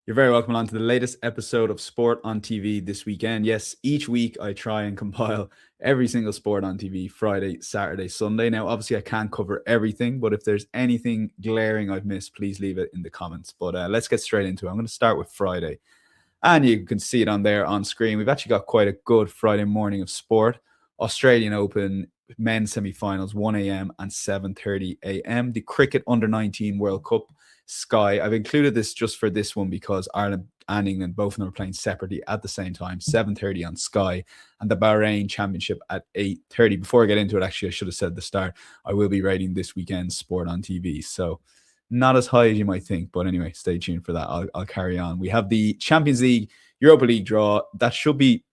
You're very welcome along to the latest episode of Sport on TV this weekend. Yes, each week I try and compile every single sport on TV, Friday, Saturday, Sunday. Now, obviously, I can't cover everything, but if there's anything glaring I've missed, please leave it in the comments. But let's get straight into it. I'm going to start with Friday. And you can see it on there on screen. We've actually got quite a good Friday morning of sport. Australian Open men's semi-finals, 1 a.m. and 7:30 a.m. The Cricket Under-19 World Cup, Sky. I've included this just for this one because Ireland and England, both of them are playing separately at the same time, 7:30 on Sky, and the Bahrain Championship at 8:30. Before I get into it, actually, I should have said at the start, I will be rating this weekend's sport on TV. So not as high as you might think, but anyway, stay tuned for that. I'll carry on. We have the Champions League, Europa League draw. That should be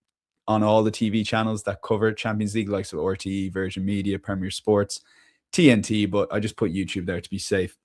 on all the TV channels that cover Champions League, like so RTE, Virgin Media, Premier Sports, TNT, but I just put YouTube there to be safe.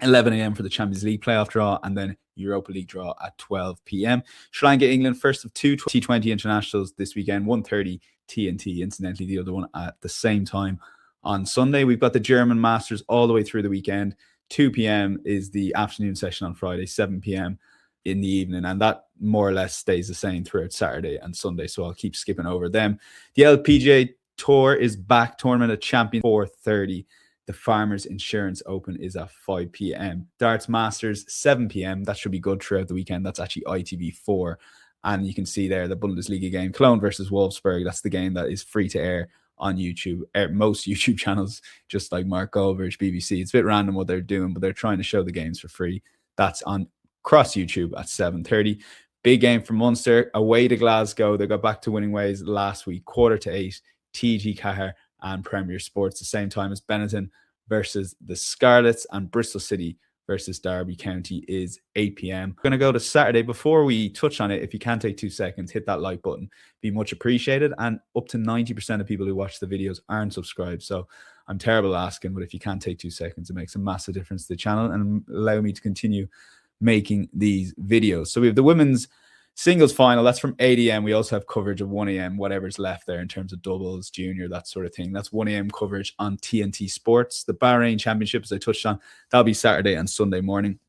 11 a.m. for the Champions League playoff draw, and then Europa League draw at 12 p.m. Sri Lanka, England, first of two T20 internationals this weekend, 1:30 TNT, incidentally, the other one at the same time on Sunday. We've got the German Masters all the way through the weekend. 2 p.m. is the afternoon session on Friday, 7 p.m. in the evening, and that more or less stays the same throughout Saturday and Sunday, so I'll keep skipping over them. The LPGA Tour is back, Tournament of Champions, 4:30. The Farmers Insurance Open is at 5 p.m. Darts Masters, 7 p.m. That should be good throughout the weekend. That's actually ITV4, and you can see there the Bundesliga game, Cologne versus Wolfsburg. That's the game that is free to air on YouTube, most YouTube channels, just like Mark Goldberg, BBC. It's a bit random what they're doing, but they're trying to show the games for free. That's on across YouTube at 7:30. Big game for Munster, away to Glasgow. They got back to winning ways last week, 7:45. TG Cahir and Premier Sports, the same time as Benetton versus the Scarlets, and Bristol City versus Derby County is 8 p.m. We're going to go to Saturday. Before we touch on it, if you can take 2 seconds, hit that like button. Be much appreciated. And up to 90% of people who watch the videos aren't subscribed. So I'm terrible asking, but if you can take 2 seconds, it makes a massive difference to the channel and allow me to continue making these videos. So we have the women's singles final. That's from 8 a.m. We also have coverage of 1 a.m., whatever's left there in terms of doubles, junior, that sort of thing. That's 1 a.m. coverage on TNT Sports. The Bahrain Championship, as I touched on, that'll be Saturday and Sunday morning.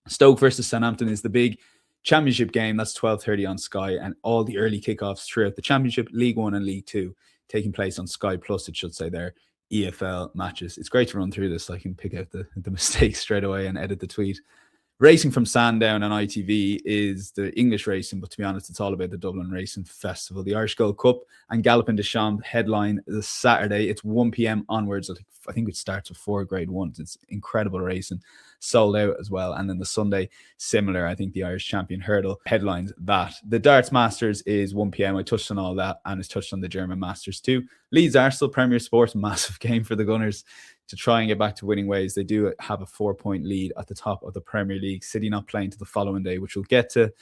Stoke versus Southampton is the big championship game. That's 12:30 on Sky, and all the early kickoffs throughout the championship, League One and League Two, taking place on Sky Plus, it should say there, EFL matches. It's great to run through this so I can pick out the mistakes straight away and edit the tweet. Racing from Sandown and ITV is the English racing, but to be honest, it's all about the Dublin Racing Festival. The Irish Gold Cup and Galloping des Champs headline this Saturday. It's 1 p.m. onwards. I think it starts with 4 Grade 1s. It's incredible racing, sold out as well. And then the Sunday, similar. I think the Irish Champion Hurdle headlines that. The Darts Masters is 1 p.m. I touched on all that, and it's touched on the German Masters too. Leeds Arsenal, Premier Sports, massive game for the Gunners to try and get back to winning ways. They do have a 4-point lead at the top of the Premier League. City not playing to the following day, which we'll get to.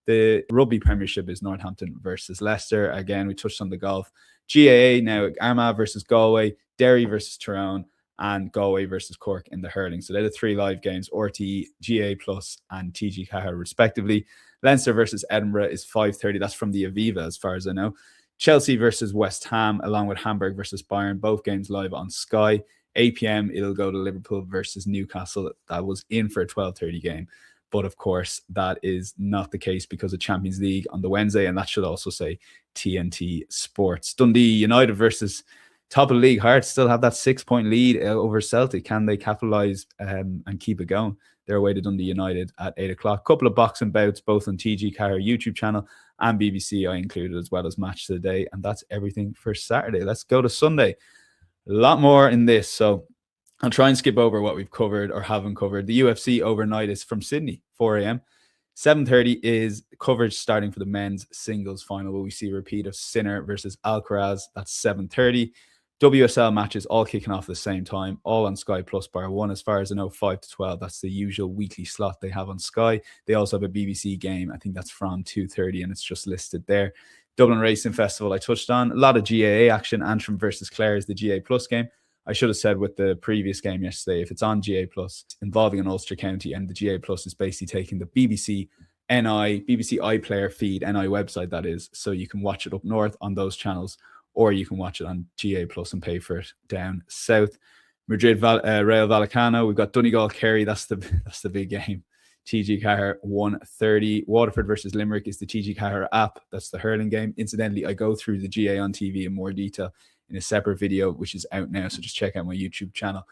The Rugby Premiership is Northampton versus Leicester. Again, we touched on the golf. GAA now, Armagh versus Galway, Derry versus Tyrone, and Galway versus Cork in the hurling. So they're the 3 live games, RTE, GAA Plus, and TG Cahir respectively. Leinster versus Edinburgh is 5:30. That's from the Aviva, as far as I know. Chelsea versus West Ham, along with Hamburg versus Bayern, both games live on Sky. 8 p.m. it'll go to Liverpool versus Newcastle. That was in for a 12:30 game. But of course, that is not the case because of Champions League on the Wednesday, and that should also say TNT Sports. Dundee United versus top of the league. Hearts still have that 6-point lead over Celtic. Can they capitalise and keep it going? They're away to Dundee United at 8 o'clock. Couple of boxing bouts, both on TG Cahir YouTube channel and BBC I included, as well as Match of the Day. And that's everything for Saturday. Let's go to Sunday. A lot more in this, so I'll try and skip over what we've covered or haven't covered. The UFC overnight is from Sydney, 4 a.m. 7:30 is coverage starting for the men's singles final, where we see a repeat of Sinner versus Alcaraz. That's 7:30. WSL matches all kicking off at the same time, all on Sky Plus bar 1. As far as I know, 5 to 12. That's the usual weekly slot they have on Sky. They also have a BBC game. I think that's from 2:30, and it's just listed there. Dublin Racing Festival I touched on. A lot of GAA action. Antrim versus Clare is the GA Plus game. I should have said with the previous game yesterday, if it's on GA Plus involving an Ulster County, and the GA Plus is basically taking the BBC iPlayer feed, NI website that is, so you can watch it up north on those channels, or you can watch it on GA Plus and pay for it down south. Madrid Real Vallecano, we've got Donegal Kerry. That's the big game. TG Carr 130. Waterford versus Limerick is the TG Carr app. That's the hurling game. Incidentally, I go through the GA on TV in more detail in a separate video, which is out now. So just check out my YouTube channel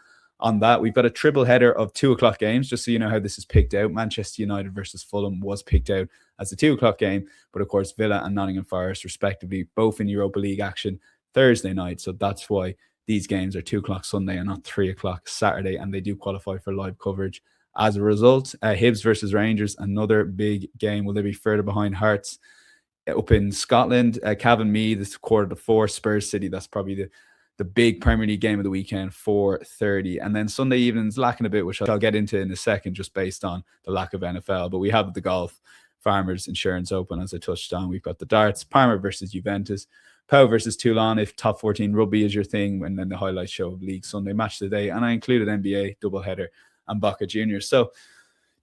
on that. We've got a triple header of 2:00 games, just so you know how this is picked out. Manchester United versus Fulham was picked out as the 2:00 game, but of course Villa and Nottingham Forest respectively, both in Europa League action Thursday night. So that's why these games are 2:00 Sunday and not 3:00 Saturday, and they do qualify for live coverage. As a result, Hibs versus Rangers, another big game. Will they be further behind Hearts up in Scotland? Cavan Meath, this 3:45. Spurs City, that's probably the big Premier League game of the weekend, 4:30. And then Sunday evening's lacking a bit, which I'll get into in a second, just based on the lack of NFL. But we have the golf, Farmers Insurance Open, as I touched on. We've got the darts, Parma versus Juventus, Pau versus Toulon, if top 14 rugby is your thing, and then the highlight show of League Sunday match of the day. And I included NBA doubleheader and Boca Juniors. So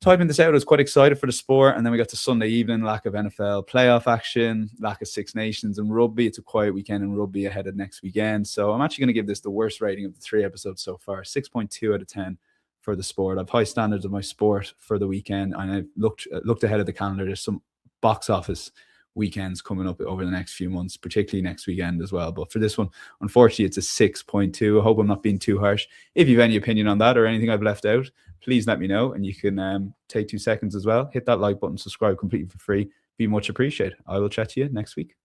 typing this out, I was quite excited for the sport. And then we got to Sunday evening, lack of NFL playoff action, lack of Six Nations and rugby. It's a quiet weekend in rugby ahead of next weekend. So I'm actually going to give this the worst rating of the 3 episodes so far, 6.2 out of 10 for the sport. I've high standards of my sport for the weekend, and I've looked ahead of the calendar. There's some box office weekends coming up over the next few months, particularly next weekend as well. But for this one, unfortunately, it's a 6.2. I hope I'm not being too harsh. If you have any opinion on that or anything I've left out, please let me know. And you can take 2 seconds as well. Hit that like button, subscribe completely for free. Be much appreciated. I will chat to you next week.